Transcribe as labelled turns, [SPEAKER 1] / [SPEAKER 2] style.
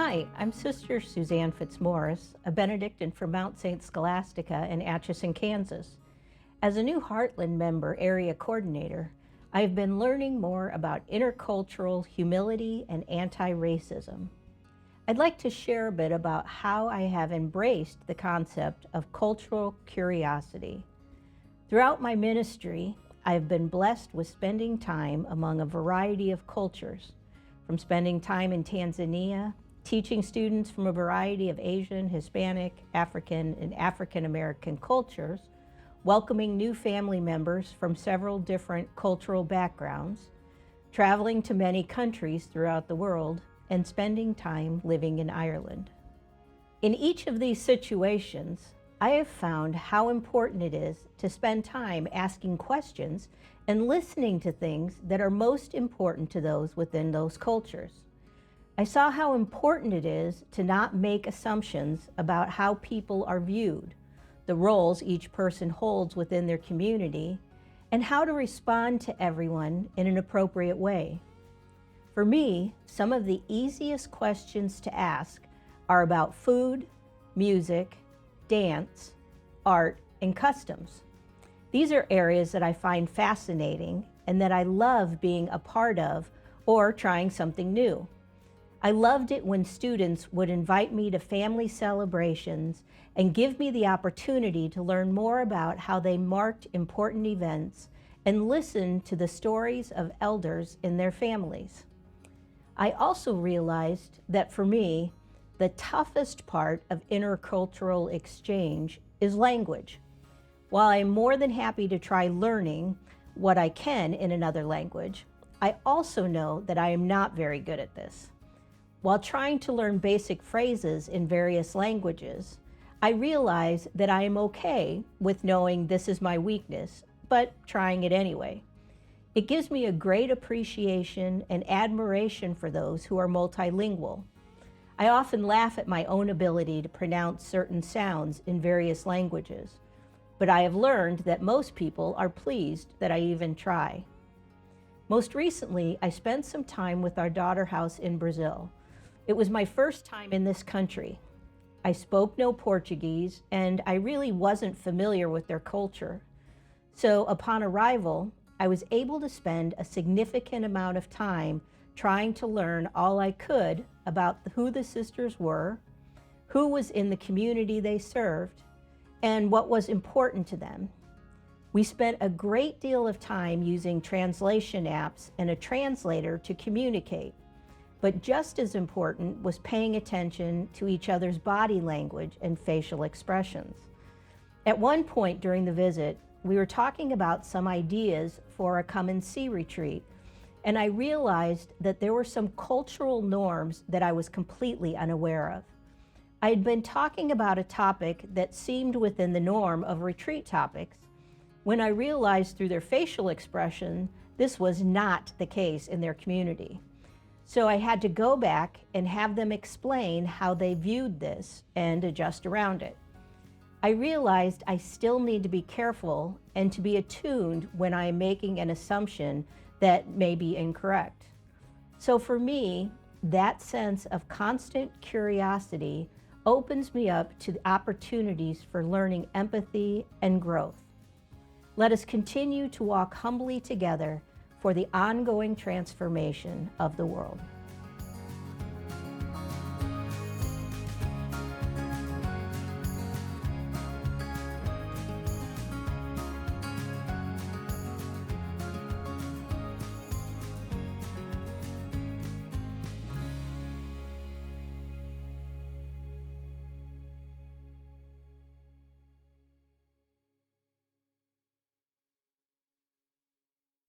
[SPEAKER 1] Hi, I'm Sister Suzanne Fitzmaurice, a Benedictine from Mount St. Scholastica in Atchison, Kansas. As a new Heartland member area coordinator, I have been learning more about intercultural humility and anti-racism. I'd like to share a bit about how I have embraced the concept of cultural curiosity. Throughout my ministry, I have been blessed with spending time among a variety of cultures, from spending time in Tanzania, teaching students from a variety of Asian, Hispanic, African, and African American cultures, welcoming new family members from several different cultural backgrounds, traveling to many countries throughout the world, and spending time living in Ireland. In each of these situations, I have found how important it is to spend time asking questions and listening to things that are most important to those within those cultures. I saw how important it is to not make assumptions about how people are viewed, the roles each person holds within their community, and how to respond to everyone in an appropriate way. For me, some of the easiest questions to ask are about food, music, dance, art, and customs. These are areas that I find fascinating and that I love being a part of or trying something new. I loved it when students would invite me to family celebrations and give me the opportunity to learn more about how they marked important events and listen to the stories of elders in their families. I also realized that for me, the toughest part of intercultural exchange is language. While I'm more than happy to try learning what I can in another language, I also know that I am not very good at this. While trying to learn basic phrases in various languages, I realize that I am okay with knowing this is my weakness, but trying it anyway. It gives me a great appreciation and admiration for those who are multilingual. I often laugh at my own ability to pronounce certain sounds in various languages, but I have learned that most people are pleased that I even try. Most recently, I spent some time with our daughter house in Brazil. It was my first time in this country. I spoke no Portuguese, and I really wasn't familiar with their culture. So upon arrival, I was able to spend a significant amount of time trying to learn all I could about who the sisters were, who was in the community they served, and what was important to them. We spent a great deal of time using translation apps and a translator to communicate. But just as important was paying attention to each other's body language and facial expressions. At one point during the visit, we were talking about some ideas for a come and see retreat, and I realized that there were some cultural norms that I was completely unaware of. I had been talking about a topic that seemed within the norm of retreat topics, when I realized through their facial expression, this was not the case in their community. So I had to go back and have them explain how they viewed this and adjust around it. I realized I still need to be careful and to be attuned when I am making an assumption that may be incorrect. So for me, that sense of constant curiosity opens me up to the opportunities for learning empathy and growth. Let us continue to walk humbly together for the ongoing transformation of the world.